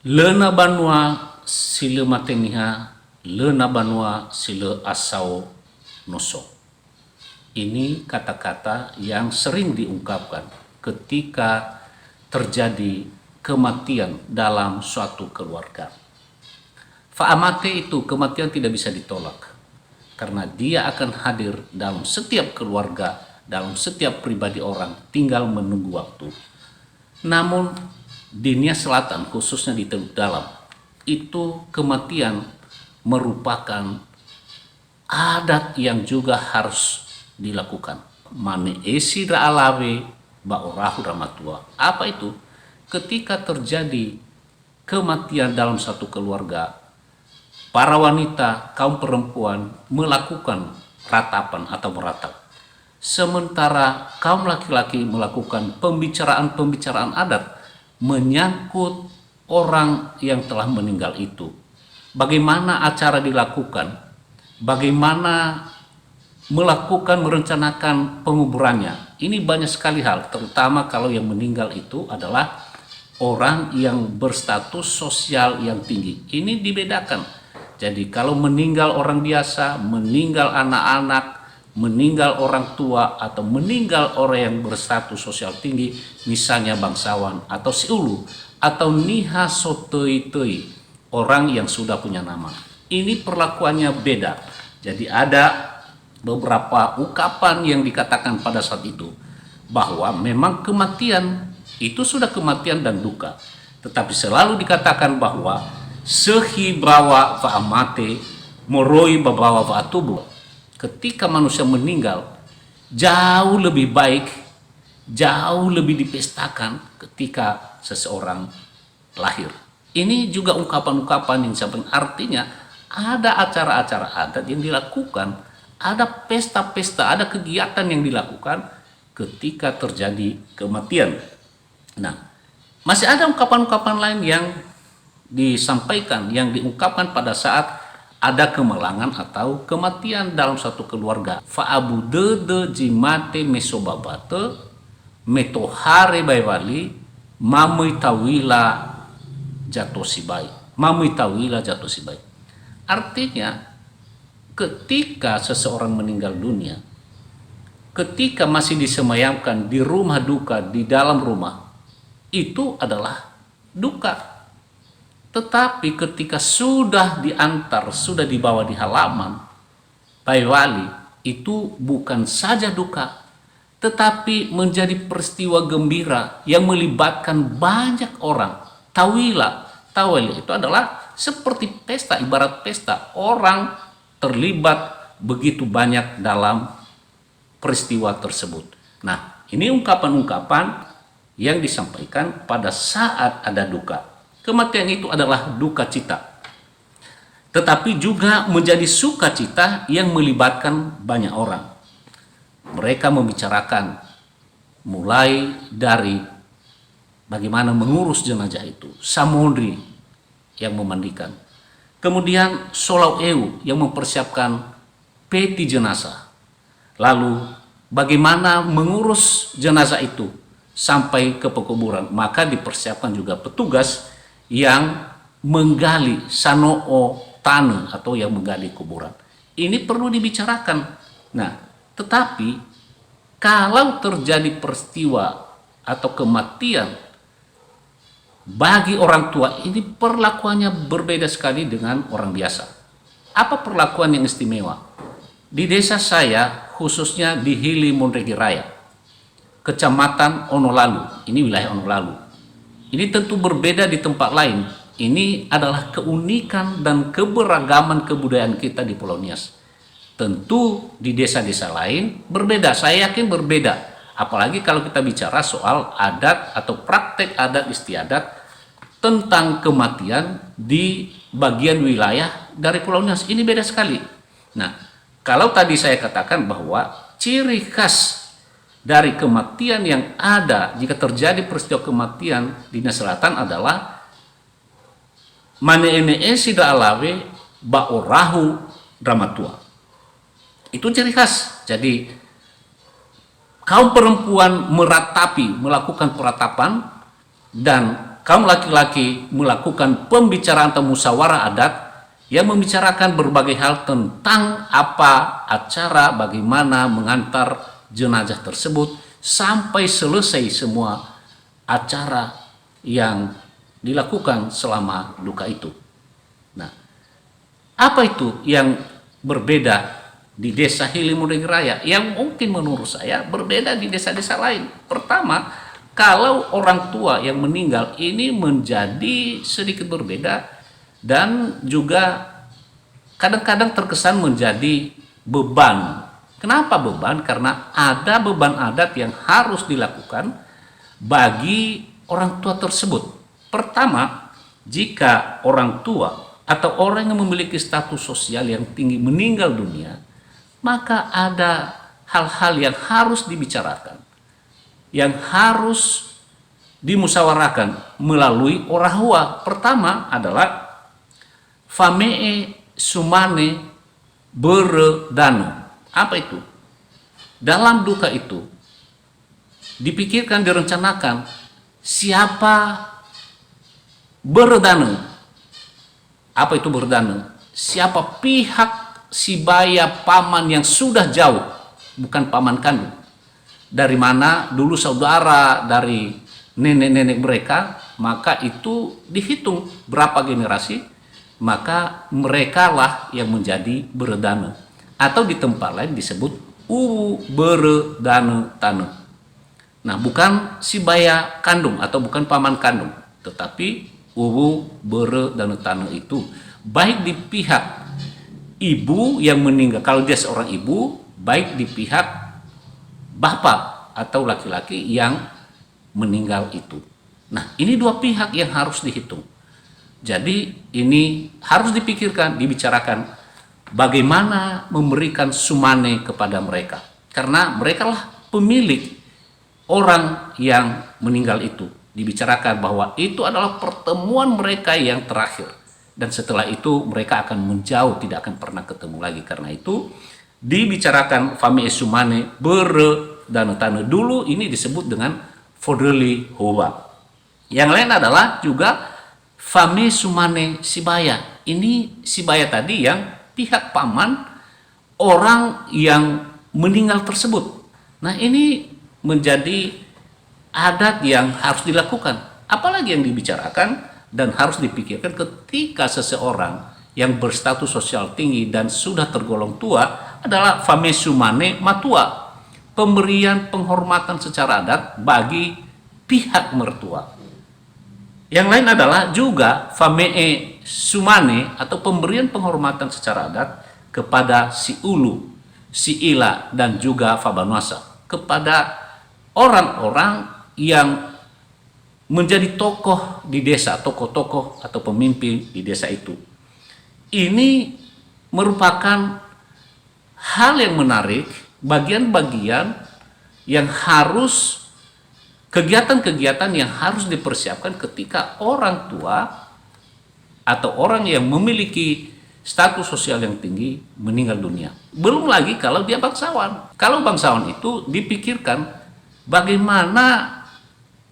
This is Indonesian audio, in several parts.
Leuna banua sile mateniha, leuna banua sile asau nuso. Ini kata-kata yang sering diungkapkan ketika terjadi kematian dalam suatu keluarga. Fa'amate itu kematian tidak bisa ditolak, karena dia akan hadir dalam setiap keluarga, dalam setiap pribadi orang, tinggal menunggu waktu. Namun di Nia Selatan, khususnya di Teluk Dalam, itu kematian merupakan adat yang juga harus dilakukan. Mane esidra alawe ba'orahu ramatua. Apa itu? Ketika terjadi kematian dalam satu keluarga, para wanita, kaum perempuan melakukan ratapan atau meratap. Sementara kaum laki-laki melakukan pembicaraan-pembicaraan adat menyangkut orang yang telah meninggal itu. Bagaimana acara dilakukan? Bagaimana merencanakan penguburannya? Ini banyak sekali hal, terutama kalau yang meninggal itu adalah orang yang berstatus sosial yang tinggi. Ini dibedakan. Jadi kalau meninggal orang biasa, meninggal anak-anak, meninggal orang tua, atau meninggal orang yang berstatus sosial tinggi, misalnya bangsawan atau siulu, atau niha sotoi-toi, orang yang sudah punya nama. Ini perlakuannya beda. Jadi ada beberapa ungkapan yang dikatakan pada saat itu, bahwa memang kematian itu sudah kematian dan duka. Tetapi selalu dikatakan bahwa sehi bawa fa'amate moroi babawa fa'atubu. Ketika manusia meninggal, jauh lebih baik, jauh lebih dipestakan ketika seseorang lahir. Ini juga ungkapan-ungkapan yang sampai artinya ada acara-acara adat yang dilakukan, ada pesta-pesta, ada kegiatan yang dilakukan ketika terjadi kematian. Nah, masih ada ungkapan-ungkapan lain yang disampaikan, yang diungkapkan pada saat ada kemalangan atau kematian dalam satu keluarga. Fa'abu dede jimate mesobabate metohare baywali mamui tawila jatosibai. Mamui tawila jatosibai. Artinya ketika seseorang meninggal dunia, ketika masih disemayamkan di rumah duka, di dalam rumah, itu adalah duka. Tetapi ketika sudah diantar, sudah dibawa di halaman baywali, itu bukan saja duka, tetapi menjadi peristiwa gembira yang melibatkan banyak orang. Tawila itu adalah seperti pesta, ibarat pesta. Orang terlibat begitu banyak dalam peristiwa tersebut. Nah, ini ungkapan-ungkapan yang disampaikan pada saat ada duka. Kematian itu adalah duka cita, tetapi juga menjadi sukacita yang melibatkan banyak orang. Mereka membicarakan mulai dari bagaimana mengurus jenazah itu, samondri yang memandikan, kemudian solau eu yang mempersiapkan peti jenazah, lalu bagaimana mengurus jenazah itu sampai ke pekuburan, maka dipersiapkan juga petugas yang menggali sanoo tanah atau yang menggali kuburan. Ini perlu dibicarakan. Nah, tetapi kalau terjadi peristiwa atau kematian bagi orang tua, ini perlakuannya berbeda sekali dengan orang biasa. Apa perlakuan yang istimewa? Di desa saya, khususnya di Hili Monregi Raya, Kecamatan Onolalu, ini wilayah Onolalu. Ini tentu berbeda di tempat lain. Ini adalah keunikan dan keberagaman kebudayaan kita di Pulau Nias. Tentu di desa-desa lain berbeda, saya yakin berbeda. Apalagi kalau kita bicara soal adat atau praktek adat istiadat tentang kematian di bagian wilayah dari Pulau Nias. Ini beda sekali. Nah, kalau tadi saya katakan bahwa ciri khas dari kematian yang ada jika terjadi peristiwa kematian di Nias Selatan adalah mane ene sida alawe ba'orahu dramatua. Itu ciri khas. Jadi kaum perempuan melakukan peratapan dan kaum laki-laki melakukan pembicaraan atau musyawarah adat yang membicarakan berbagai hal tentang apa acara, bagaimana mengantar jenazah tersebut sampai selesai semua acara yang dilakukan selama duka itu. Nah, apa itu yang berbeda di desa Hilimureng Raya yang mungkin menurut saya berbeda di desa-desa lain? Pertama, kalau orang tua yang meninggal ini menjadi sedikit berbeda dan juga kadang-kadang terkesan menjadi beban. Kenapa beban? Karena ada beban adat yang harus dilakukan bagi orang tua tersebut. Pertama, jika orang tua atau orang yang memiliki status sosial yang tinggi meninggal dunia, maka ada hal-hal yang harus dibicarakan, yang harus dimusyawarahkan melalui orahua. Pertama adalah famee sumane beredano. Apa itu? Dalam duka itu dipikirkan, direncanakan siapa beredano. Apa itu beredano? Siapa pihak sibaya paman yang sudah jauh, bukan paman kandung. Dari mana dulu saudara dari nenek-nenek mereka, maka itu dihitung berapa generasi, maka mereka lah yang menjadi beredano. Atau di tempat lain disebut beredano tanu. Nah, bukan sibaya kandung atau bukan paman kandung, tetapi beredano tanu itu baik di pihak ibu yang meninggal, kalau dia seorang ibu, baik di pihak bapak atau laki-laki yang meninggal itu. Nah, ini dua pihak yang harus dihitung. Jadi ini harus dipikirkan, dibicarakan bagaimana memberikan sumane kepada mereka. Karena mereka lah pemilik orang yang meninggal itu. Dibicarakan bahwa itu adalah pertemuan mereka yang terakhir. Dan setelah itu mereka akan menjauh, tidak akan pernah ketemu lagi. Karena itu dibicarakan famie sumane beredano tanu. Dulu ini disebut dengan fodeli hoa. Yang lain adalah juga famie sumane sibaya. Ini sibaya tadi yang pihak paman orang yang meninggal tersebut. Nah, ini menjadi adat yang harus dilakukan. Apalagi yang dibicarakan dan harus dipikirkan ketika seseorang yang berstatus sosial tinggi dan sudah tergolong tua adalah famie sumane matua, pemberian penghormatan secara adat bagi pihak mertua. Yang lain adalah juga famee sumane atau pemberian penghormatan secara adat kepada si ulu, si ila, dan juga fabanuasa, kepada orang-orang yang menjadi tokoh di desa, tokoh-tokoh atau pemimpin di desa itu. Ini merupakan hal yang menarik, bagian-bagian yang harus, kegiatan-kegiatan yang harus dipersiapkan ketika orang tua atau orang yang memiliki status sosial yang tinggi meninggal dunia. Belum lagi kalau dia bangsawan. Kalau bangsawan itu dipikirkan bagaimana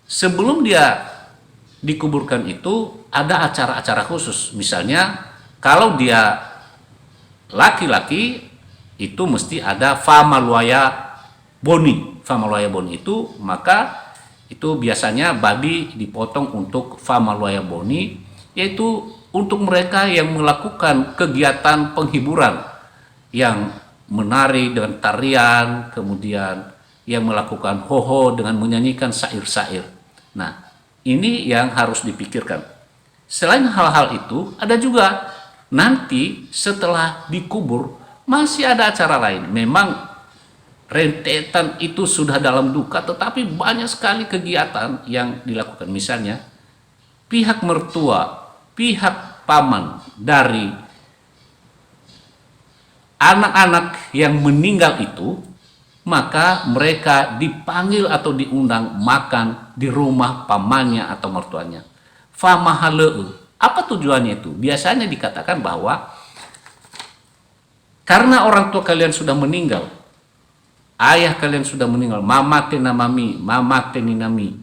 sebelum dia dikuburkan itu ada acara-acara khusus. Misalnya kalau dia laki-laki itu mesti ada famaluaya boni. Famaluaya boni itu maka itu biasanya babi dipotong untuk famaluaya boni, yaitu untuk mereka yang melakukan kegiatan penghiburan yang menari dengan tarian, kemudian yang melakukan hoho dengan menyanyikan syair-syair. Nah, ini yang harus dipikirkan. Selain hal-hal itu, ada juga nanti setelah dikubur masih ada acara lain. Memang rentetan itu sudah dalam duka, tetapi banyak sekali kegiatan yang dilakukan. Misalnya, pihak mertua, pihak paman dari anak-anak yang meninggal itu, maka mereka dipanggil atau diundang makan di rumah pamannya atau mertuanya. Famahaleu. Apa tujuannya itu? Biasanya dikatakan bahwa karena orang tua kalian sudah meninggal, ayah kalian sudah meninggal, mama tena mami, mama teninami.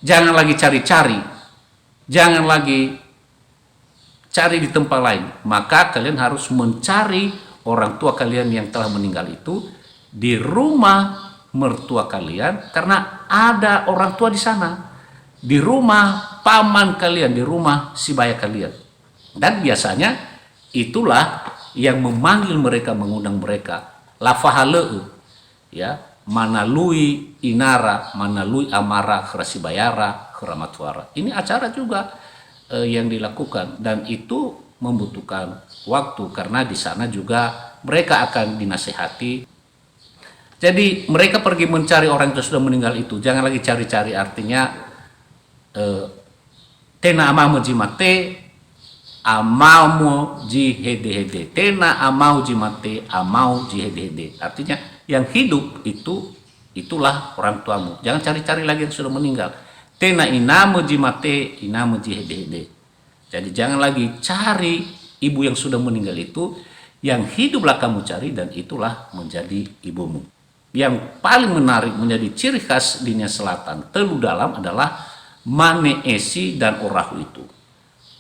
Jangan lagi cari-cari, jangan lagi cari di tempat lain. Maka kalian harus mencari orang tua kalian yang telah meninggal itu di rumah mertua kalian, karena ada orang tua di sana, di rumah paman kalian, di rumah sibaya kalian. Dan biasanya itulah yang memanggil mereka, mengundang mereka. Lafahaleu, ya, manalui inara, manalui amara, kerasibayara, keramatuara. Ini acara juga yang dilakukan, dan itu membutuhkan waktu karena di sana juga mereka akan dinasehati. Jadi mereka pergi mencari orang yang sudah meninggal itu, jangan lagi cari-cari, artinya tena amamo jimate amamo jihede-hede, tena amau jimate amau jihede-hede, artinya yang hidup itulah orang tuamu, jangan cari-cari lagi yang sudah meninggal. Tena inamo jimate inamo jihede-hede, jadi jangan lagi cari ibu yang sudah meninggal itu, yang hiduplah kamu cari, dan itulah menjadi ibumu. Yang paling menarik menjadi ciri khas Dinia Selatan Telu Dalam adalah Mane Esi dan Orahu itu.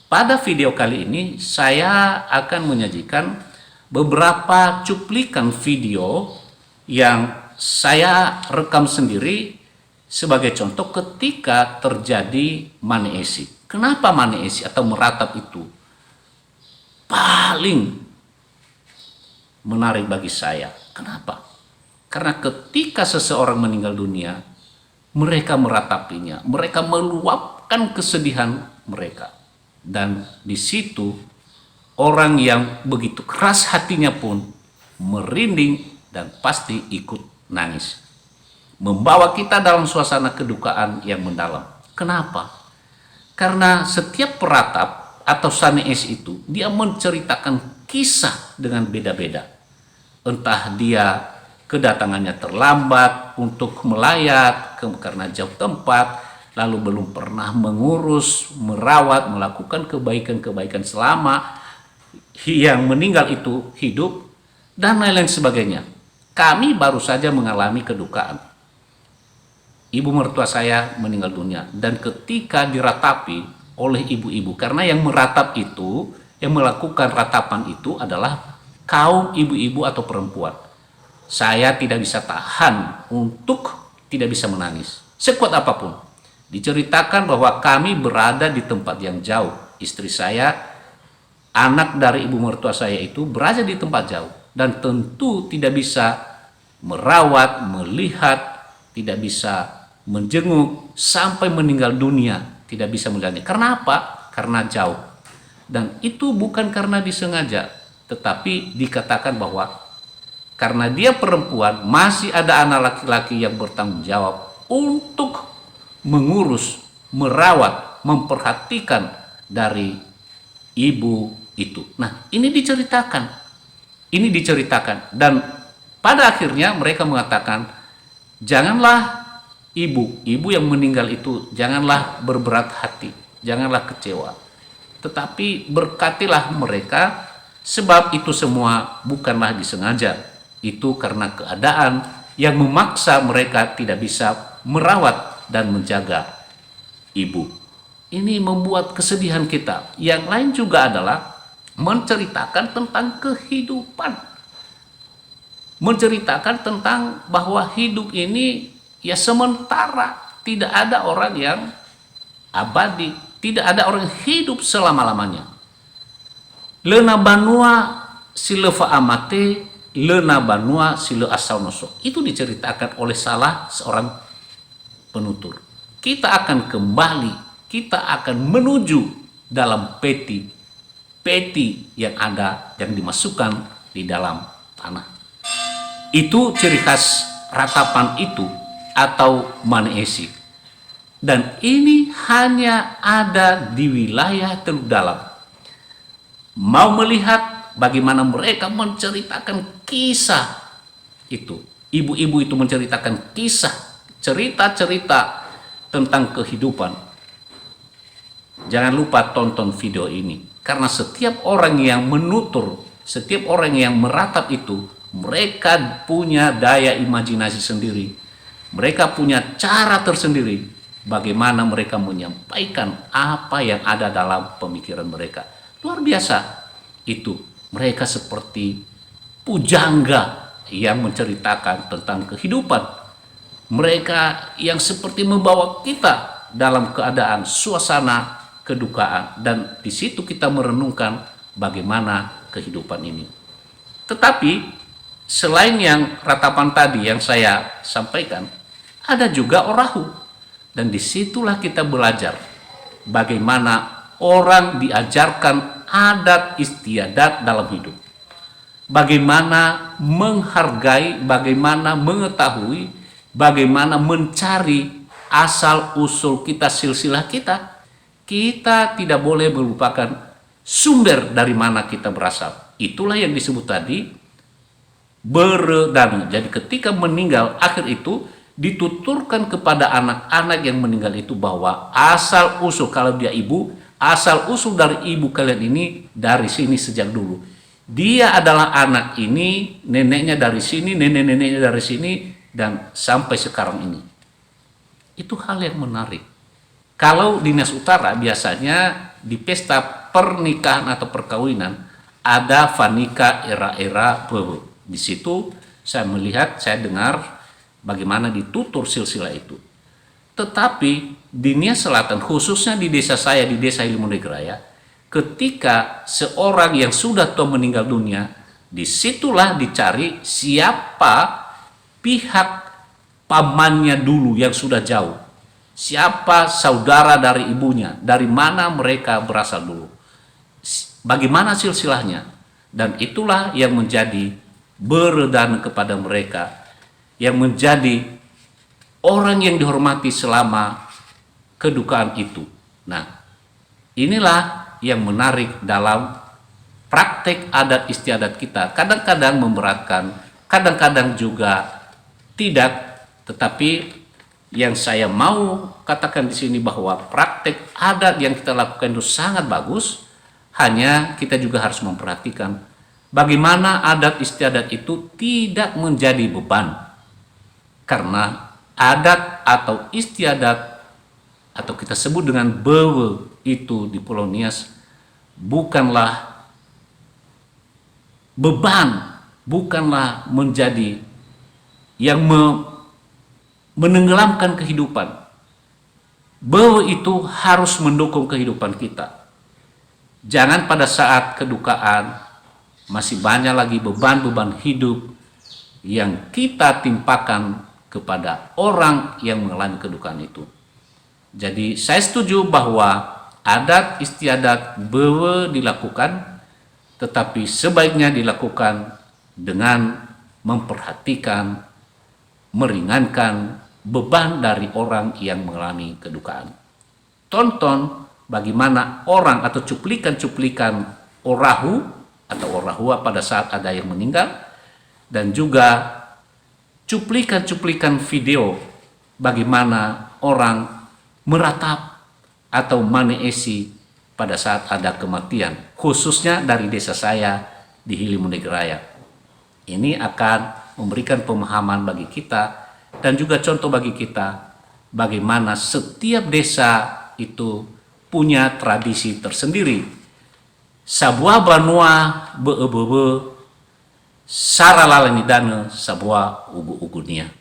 Pada video kali ini saya akan menyajikan beberapa cuplikan video yang saya rekam sendiri sebagai contoh ketika terjadi Mane Esi. Kenapa Mane Esi atau meratap itu paling menarik bagi saya? Kenapa? Karena ketika seseorang meninggal dunia, mereka meratapinya, mereka meluapkan kesedihan mereka. Dan di situ orang yang begitu keras hatinya pun merinding dan pasti ikut nangis. Membawa kita dalam suasana kedukaan yang mendalam. Kenapa? Karena setiap peratap atau sanees itu, dia menceritakan kisah dengan beda-beda. Entah dia kedatangannya terlambat untuk melayat karena jauh tempat, lalu belum pernah mengurus, merawat, melakukan kebaikan-kebaikan selama yang meninggal itu hidup, dan lain-lain sebagainya. Kami baru saja mengalami kedukaan. Ibu mertua saya meninggal dunia, dan ketika diratapi oleh ibu-ibu, karena yang meratap itu, yang melakukan ratapan itu adalah kaum ibu-ibu atau perempuan. Saya tidak bisa tahan untuk tidak bisa menangis, sekuat apapun. Diceritakan bahwa kami berada di tempat yang jauh. Istri saya, anak dari ibu mertua saya itu berada di tempat jauh, dan tentu tidak bisa merawat, melihat, tidak bisa menjenguk sampai meninggal dunia, tidak bisa melihatnya. Karena apa? Karena jauh. Dan itu bukan karena disengaja, tetapi dikatakan bahwa karena dia perempuan, masih ada anak laki-laki yang bertanggung jawab untuk mengurus, merawat, memperhatikan dari ibu itu. Nah, ini diceritakan. Dan pada akhirnya mereka mengatakan, janganlah ibu yang meninggal itu, janganlah berberat hati, janganlah kecewa. Tetapi berkatilah mereka, sebab itu semua bukanlah disengaja. Itu karena keadaan yang memaksa mereka tidak bisa merawat dan menjaga ibu. Ini membuat kesedihan kita. Yang lain juga adalah menceritakan tentang kehidupan. Menceritakan tentang bahwa hidup ini ya sementara. Tidak ada orang yang abadi. Tidak ada orang yang hidup selama-lamanya. Lena banua silefa amate, lena banua sile asal nosok. Itu diceritakan oleh salah seorang penutur. Kita akan kembali, kita akan menuju dalam peti yang ada, yang dimasukkan di dalam tanah. Itu ciri khas ratapan itu atau Mane Esi. Dan ini hanya ada di wilayah Teluk Dalam. Mau melihat bagaimana mereka menceritakan kisah itu. Ibu-ibu itu menceritakan kisah, cerita-cerita tentang kehidupan. Jangan lupa tonton video ini. Karena setiap orang yang menutur, setiap orang yang meratap itu, mereka punya daya imajinasi sendiri. Mereka punya cara tersendiri bagaimana mereka menyampaikan apa yang ada dalam pemikiran mereka. Luar biasa itu. Mereka seperti pujangga yang menceritakan tentang kehidupan. Mereka yang seperti membawa kita dalam keadaan suasana kedukaan, dan di situ kita merenungkan bagaimana kehidupan ini. Tetapi selain yang ratapan tadi yang saya sampaikan, ada juga orahu, dan disitulah kita belajar bagaimana orang diajarkan adat istiadat dalam hidup, bagaimana menghargai, bagaimana mengetahui, bagaimana mencari asal usul kita, silsilah kita. Kita tidak boleh melupakan sumber dari mana kita berasal. Itulah yang disebut tadi beredana. Jadi ketika meninggal, akhir itu dituturkan kepada anak-anak yang meninggal itu bahwa asal usul, kalau dia ibu, asal usul dari ibu kalian ini dari sini sejak dulu. Dia adalah anak ini, neneknya dari sini, nenek-neneknya dari sini, dan sampai sekarang ini. Itu hal yang menarik. Kalau di Nias Utara biasanya di pesta pernikahan atau perkawinan ada fanika era-era bewe. Di situ saya melihat, saya dengar bagaimana ditutur silsilah itu. Tetapi di Nias Selatan, khususnya di desa saya, di desa Ilimundegraya, ketika seorang yang sudah tua meninggal dunia, disitulah dicari siapa pihak pamannya dulu yang sudah jauh. Siapa saudara dari ibunya, dari mana mereka berasal dulu, bagaimana silsilahnya. Dan itulah yang menjadi beredana kepada mereka, yang menjadi orang yang dihormati selama kedukaan itu. Nah, inilah yang menarik dalam praktek adat istiadat kita. Kadang-kadang memberatkan, kadang-kadang juga tidak, tetapi yang saya mau katakan di sini bahwa praktek adat yang kita lakukan itu sangat bagus. Hanya kita juga harus memperhatikan bagaimana adat istiadat itu tidak menjadi beban. Karena adat atau istiadat atau kita sebut dengan bewe itu di Pulau Nias bukanlah beban, bukanlah menjadi yang menenggelamkan kehidupan. Bewe itu harus mendukung kehidupan kita. Jangan pada saat kedukaan masih banyak lagi beban-beban hidup yang kita timpakan kepada orang yang mengalami kedukaan itu. Jadi saya setuju bahwa adat istiadat bewe dilakukan, tetapi sebaiknya dilakukan dengan memperhatikan, meringankan beban dari orang yang mengalami kedukaan. Tonton bagaimana orang atau cuplikan-cuplikan orahu atau orahua pada saat ada yang meninggal, dan juga cuplikan-cuplikan video bagaimana orang meratap atau maneesi pada saat ada kematian, khususnya dari desa saya di Ilimundegraya. Ini akan memberikan pemahaman bagi kita dan juga contoh bagi kita bagaimana setiap desa itu punya tradisi tersendiri. Sabua banua beebebe saralalani sabua ugu-ugunia.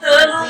Terus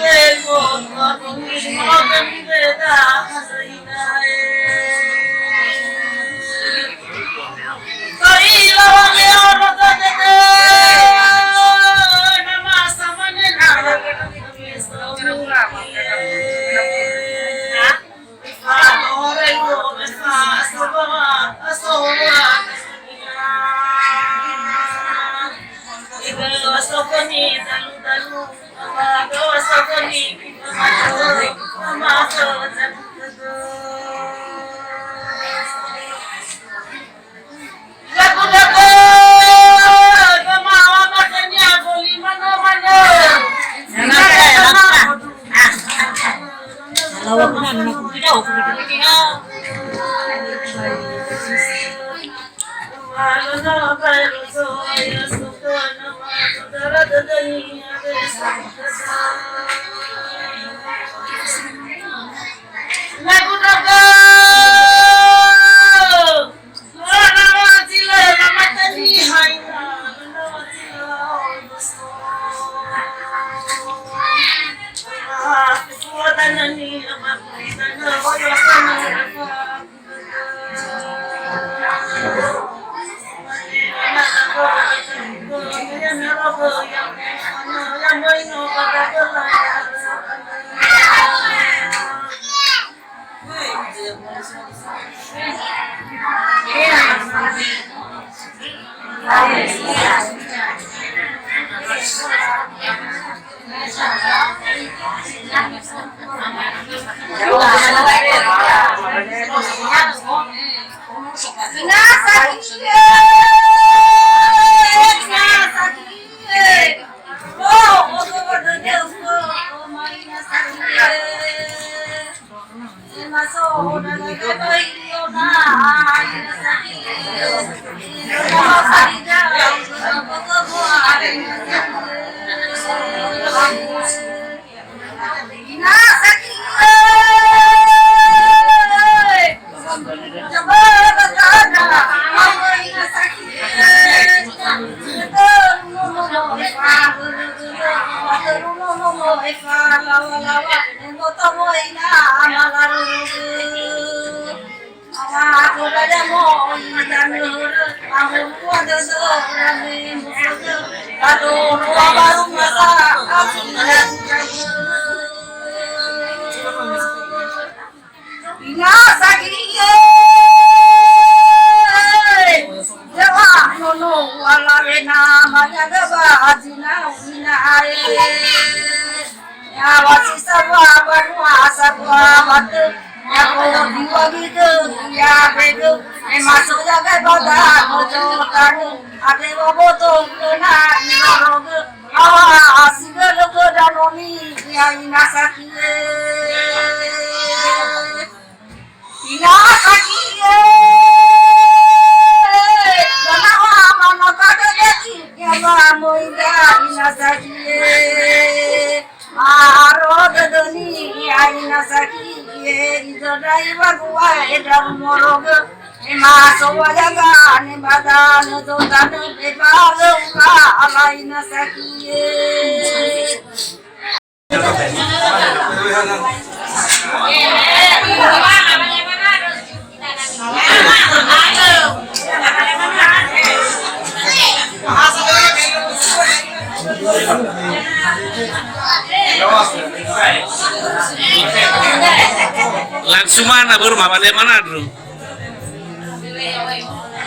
Langsung mana baru mama lihat mana dulu?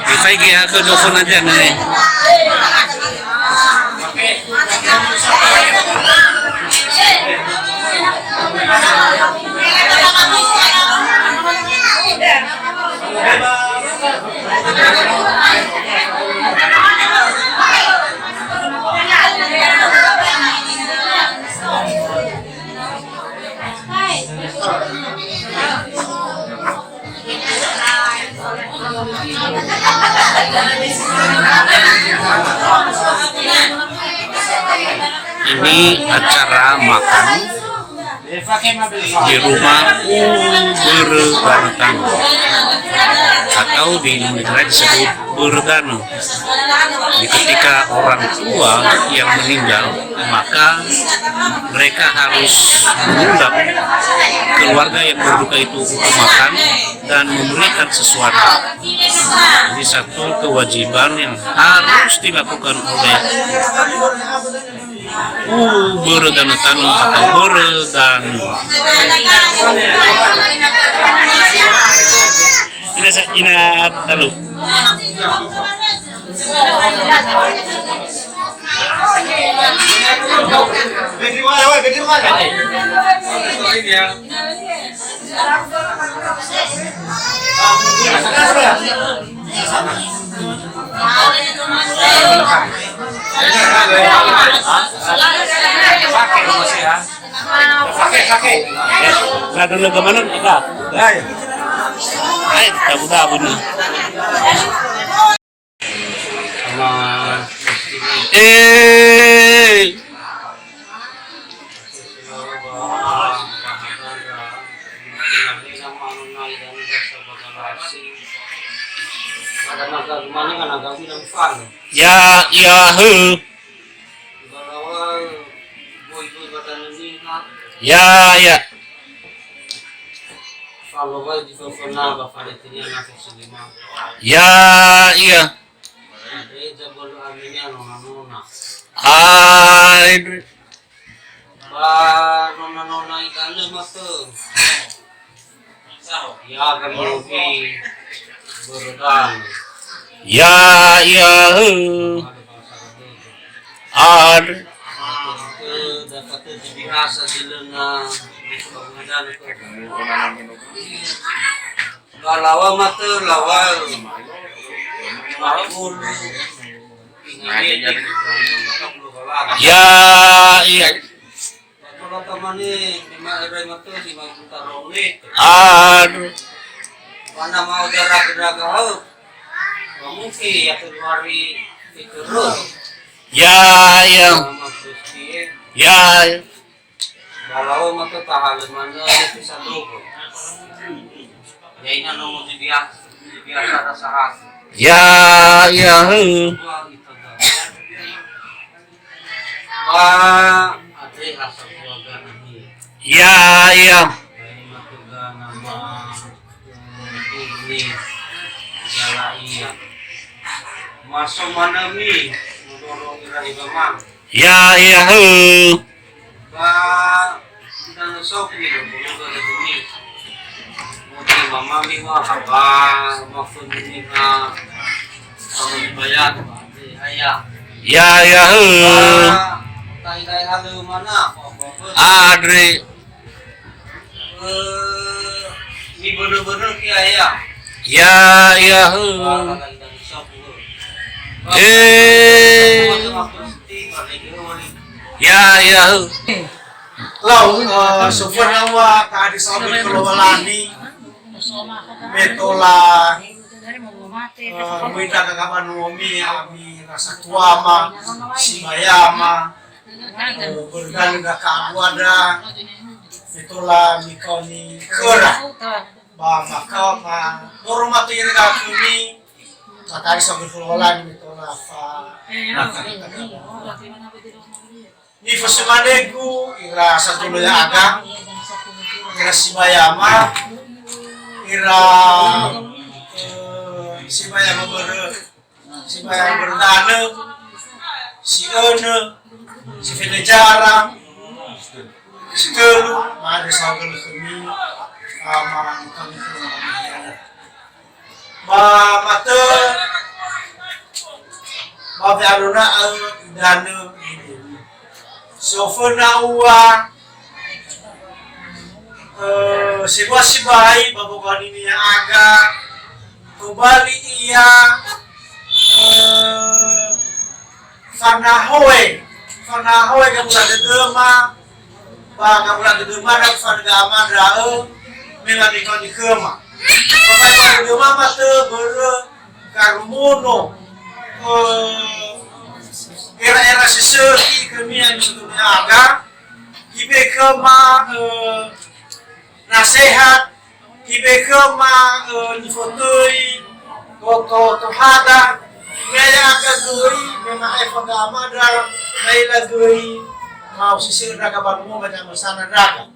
Bisa ya ke dokter aja nih. Ini acara makan di rumah berbantang atau di Indonesia disebut bergano. Ketika orang tua yang meninggal, maka mereka harus mengundang keluarga yang berduka itu untuk makan dan memberikan sesuatu. Ini satu kewajiban yang harus dilakukan oleh Buru dan tanung atau buru dan ini talu. Nah, dulu kemana kita? Tabu-tabu nih. Ya. Iya. Nona ikale matu. Ya kemudian berodang. Ya. Dapat dibahasa di lena Galawa mata lawal mahmul Ya, iya. kalau temannya lima erai mata 5 juta ronit. Aduh. Mana mau jarak-jarak kau? Mungkin ya keluari itu Ya. Kalau mata tahan mana bisa dulu. Ya ini nomor biasa rasa hati. Ya. Ada rasa keluarga ini. Ya. Nama ini iya. Masuk mana mi? Mendorong irahi mamang. Ya. Dan sok ni dong, bukan ada bumi. Mungkin mama mi apa maksud ni kalau dibayar, ayah. Ya. Tai halu mana? Adri. Ni bener-bener ki ayah. Ya. Ya. Lau sofar nawa tadi sampai kelolani metola minta kakaban nomi ami rasa tuama simayama berganda kabuada metola mikoni kera ba maka ma hormati ira kuni tadi sampai kelolani metola fa ni fasimanegu ira satuluya aga ira simayama ira simayama berdana si ene si fedejara si telu ada sagel kami ama kami ba mata ba biaruna dana so for now sibai babukan ini yang agak kembali ia fanahoe kamu ada dema kamu ada dema dan fangama rao melani kau di kema bapak dema mata karmono era sesuatu kami yang sebetulnya agak ibe kema nasihat ibe kema difotoi to hada gaya agak guri memang evangama dalam gaya guri mau sisir raga baru macam sana raga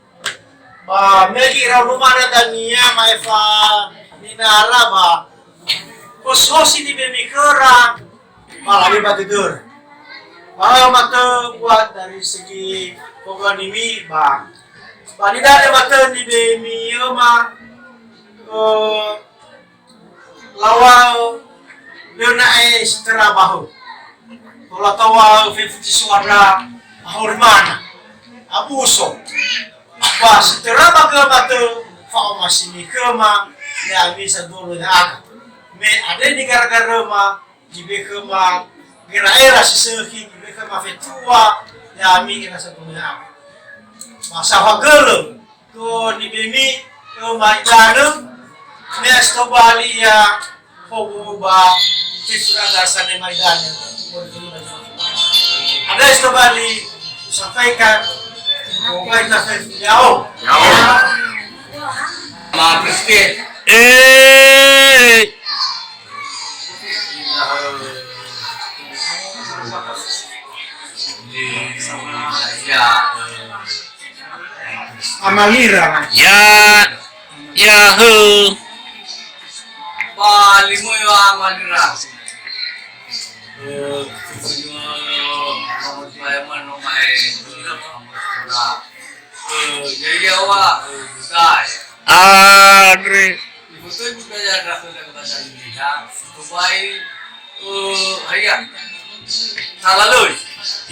megi rumah ada nia maefa minara ba kososi di bemikera malah bebatidur Bahwa mata buat dari segi ekonomi bang. Bani dari mata ni demi ma lawal leuna setera bahu. Kalau tawa 50 suara ahurmana abuso. Ba setera baga mata fa masini kema ya bisa dulu dah. Me ada di gara-gara ma jibe kema era siseki jibe kema fetua ya mi kena satu dah. Masa hagelem ko di bemi ma idanum me stobali ya fogo ba kisra dasane maidannya. Ada istobali sampaikan mungkin kita jauh. Ma Presiden. Ya. Amalira. Yahoo. Pa limo yo amalira. Saya mano mai jadi awak sai. Adre. Betul juga ya rasa kepada lihat supaya ayat salah lu.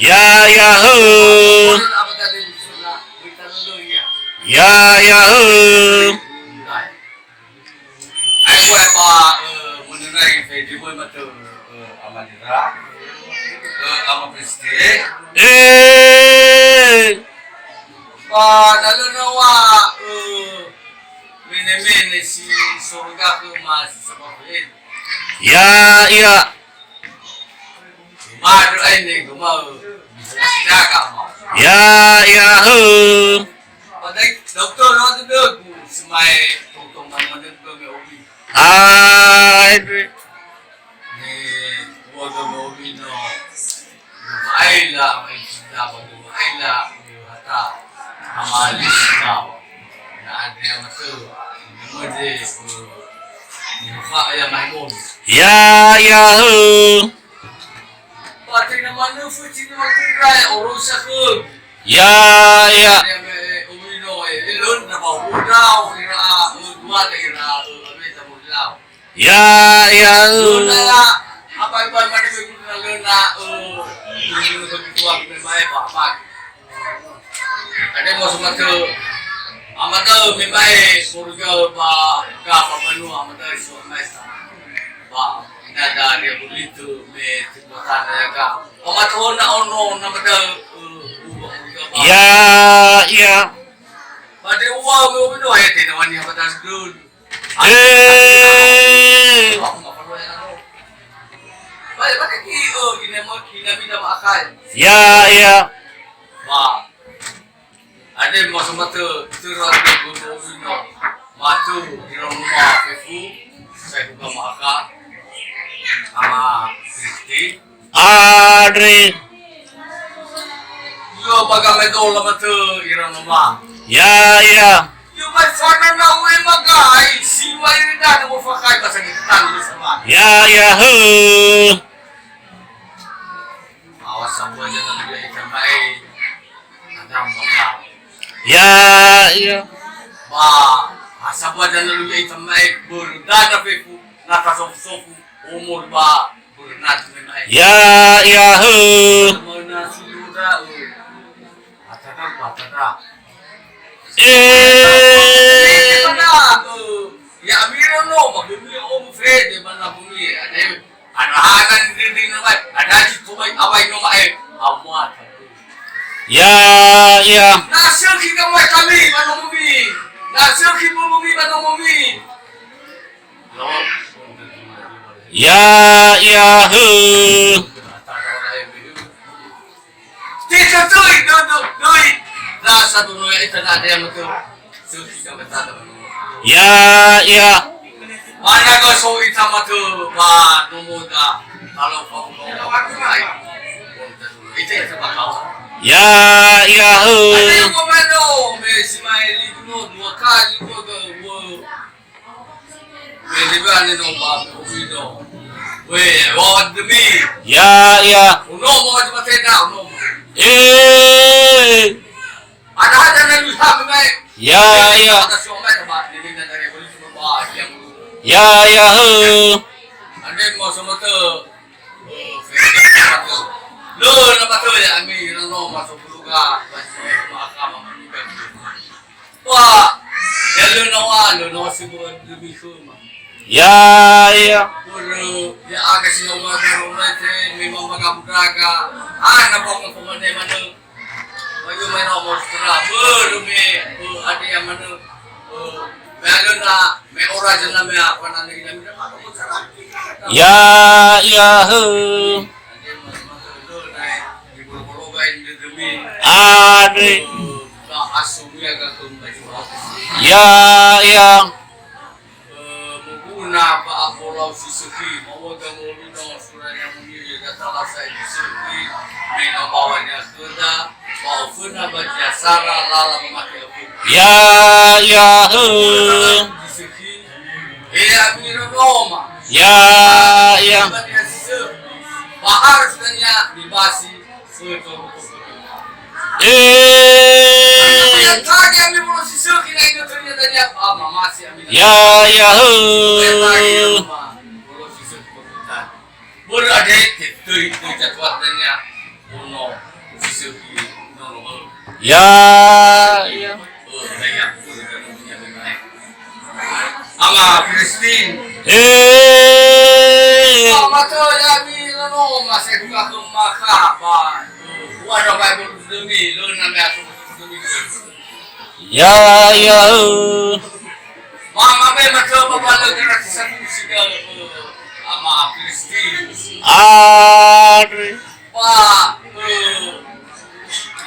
Yahoo. Apa tadi sudah kita lu ya. Yahoo. Aku apa mengenai video macam amalira. Ama Presiden. Lalu nawa mene si surga ke masih sebagian. Ya. Madu ini mau bisa jaga mau. Yahoo. Padahal dokter waktu itu semai tungtung mana ke obi. Adre. Ni waktu obi no. Aila mai sudah waktu aila hata amalis kau. Na ada masuk. Mode ni fa ya mahmud. Yahoo. Pati naman no fuji no kaya orosakun. Ya. Umino ilun na mahudao ira dua ira abita mudlaw. Yahoo. Luna apa mati ko na luna ilun ko tuwa ko may pa. Ada mo sumato amata may surga ba ka pabanu amata so mesta. Ba nada dia begitu me tibutan ka. Amata na ono na mata Ya. Pada uang kau benda ayat ini wani apa tas dul. Pada ki ini mau kita minta makan. Ya. Ba. Ada masa mata turun ke gunung no. Matu di rumah kefu. Saya buka makan. Sama Kristi. Adre. Yo bagai itu lama tu irang rumah. Ya. Yo mai fana na uwe magai. Siwa ini dah mau pakai pasal kita tanggung sama. Yahoo. Awas sampai jangan dia ikan baik. Ada makan. Ya. Ba, asal jangan dia ikan baik. Berdana peku, nata sofu umur ba bernat memang. Yahoo. Mana sudah Patara. Ya amiro no, magumi om Fred, mana bumi ada hagan dinding na ada situ baik awai no mai amuat. Ya. Nasir kita mai kami mana bumi. Nasir kita bumi mana bumi. Yahoo. Tidak doi. Rasa tu no itu ada yang betul. Suci kami tak ada. Ya. Mana kau so itu matu ba numuda kalau kau itu sebab kau. Yahoo. Ada yang komando, Messi main libuno dua kali gua ke. Melibatkan no ba, ubino. Weh, wawat demi. Ya, ya. Uno mo ka cuma tenda, uno mo. Ada na lusa may. Ya, ya. Ada siomay ka ba? Hindi na dari kulit mo ba? Yang Ya, ya. ande mo sumoto. Lo na bato ya ami no masuk lugar basi mahakama manikan. Wah, ya lo no sibuan demi semua. Ya, ya. Puro ya aga sila mga may mga magabudraga. Napakang kumane mano. Mayo may na mostra. Puro may adi yang mano. Lalo na may oras na may ako na naginamit na ako sa Ya, ya. Adri. Ya, ya. Muguna pa Pulau Sisuki, mawagang ulo ng surat yang mengirim datang saya di Sisuki, minabawanya kuda, maupun baca sara lala memakai api. Ya, ya. Di Sisuki, amir Roma. Ya, ya. Bahar sebenarnya dibasi sesuatu. Yang tadi ambil Pulau Sisuki na itu ternyata masih ambil. Ya, ya. Berada itu jadwalnya uno Sisuki nono. Ya, ya. Ama Christine. Ama tu yang ni nono masih buka kemaka apa. Waduh Bible demi lu namanya demi. Ya, ya. Mama memang coba balik ke rasa musik ama Christine. Adri. Pak,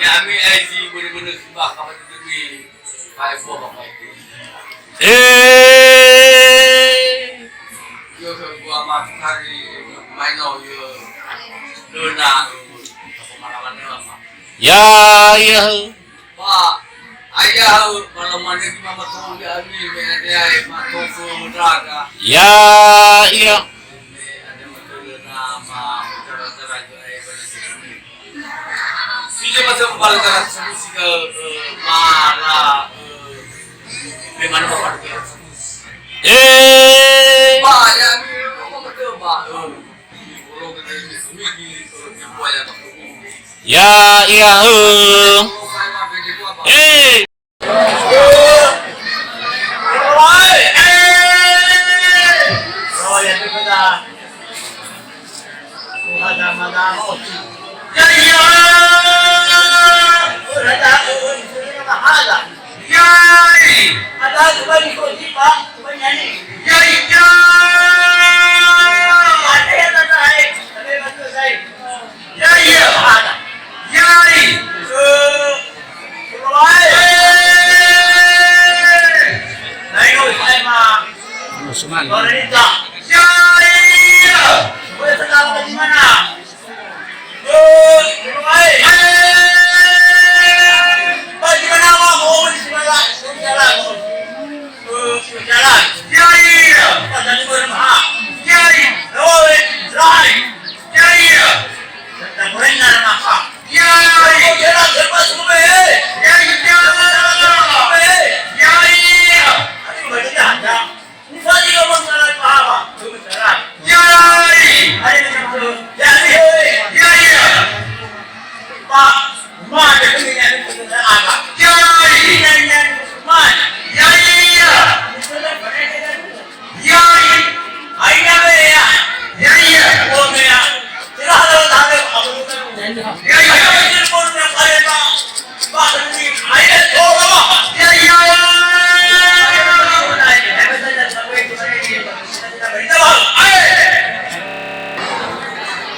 ya mi aji bener-bener sebab kapan demi. Kayak buah apa itu. Yo gua mah hari main yo Luna apa malam-malam mah. Ya, ya. Pak, ayah malam mana di mama tu dia ni dia matofu draga. Ya, ya. Ada betul nama cara-cara gaya bersih. Sini macam balasan solusi ke malah bagaimana bapak dia. Pak, ya ni apa betul pak? Kalau kita ini semiki buaya tak perlu. Ya, ya.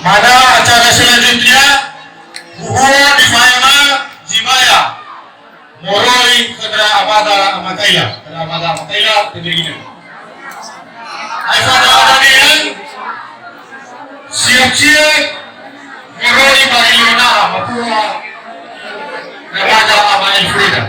Pada acara selanjutnya, buhur di mana Jimaya, Moroi kedra abada amataya, kedegina. Aifada adanian, siap-siap Moroi Barilona, Mapua, Raja Amal Frida.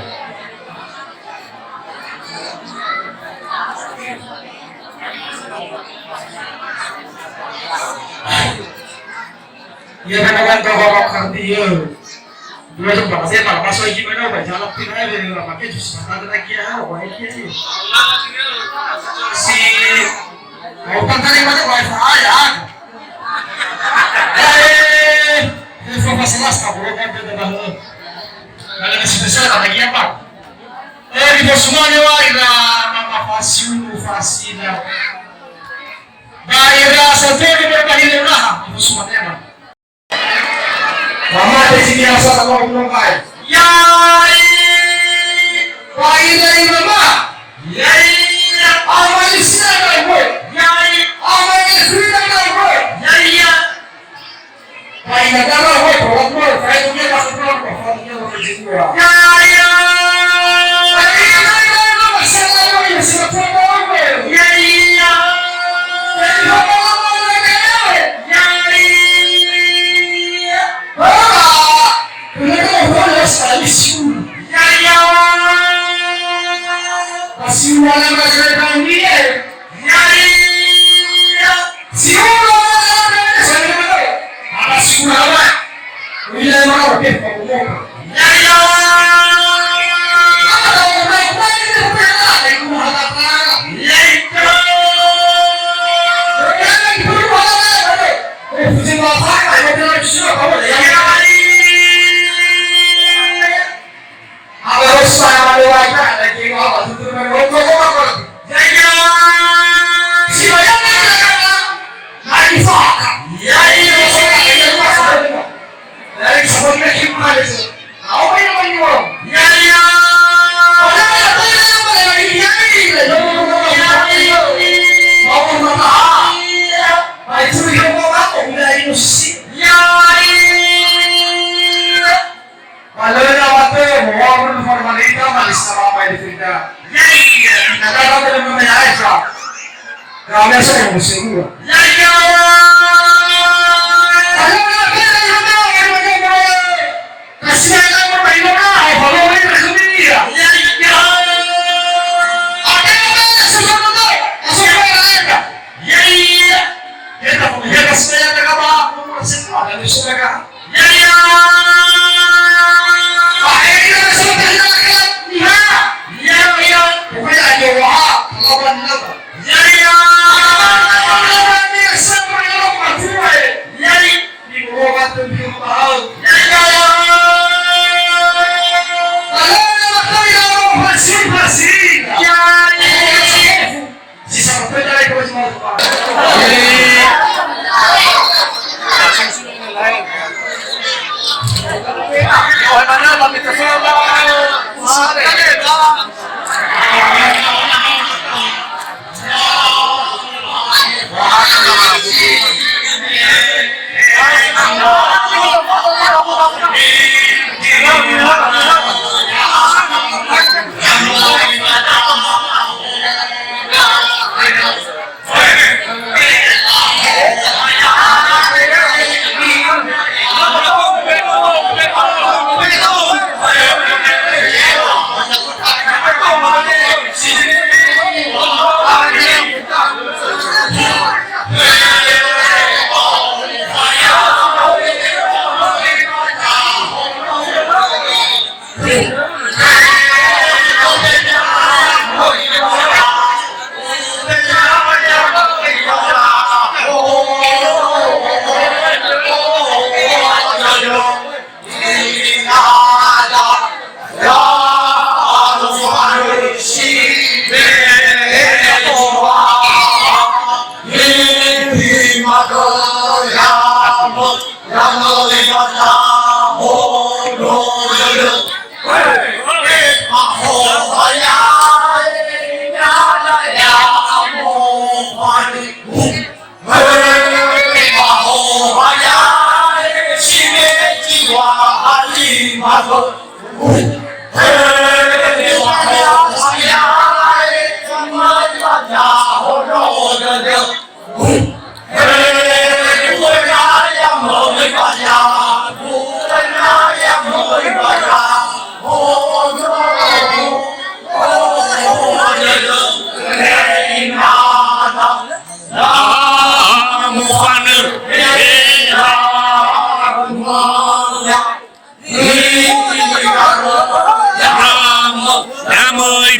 Iya kan kalau kerja dua jam berapa sih kalau masuk gimana baca lapin aja dari pakai jus mata lagi ya wah ini si mau tadi mana wifi ya fokus kelas tak boleh kan kita dah kalau di spesial lagi apa di semuanya wah ira mama fasila daerah satu di berbagai daerah itu semuanya Mama di sini asal kalau belum kaya. Yai, kaya dari mama. Yai, amal Islam kaya boy. Yai, amal Islam kaya boy. Yai, kaya negara boy. Kalau boy, kaya dunia masuk dalam kafanya berjiwa. Yai, kaya masalah boy. Siapa boy? Yai,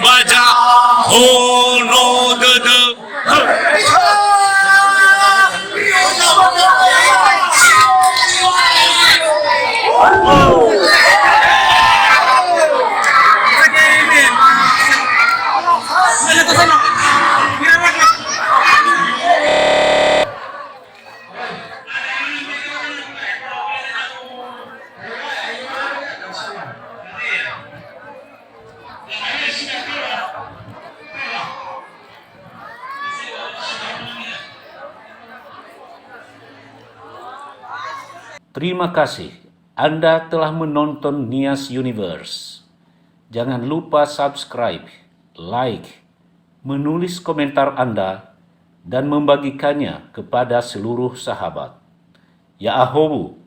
baja hono dede. Terima kasih Anda telah menonton Nias Universe. Jangan lupa subscribe, like, menulis komentar Anda, dan membagikannya kepada seluruh sahabat. Ya ahobu.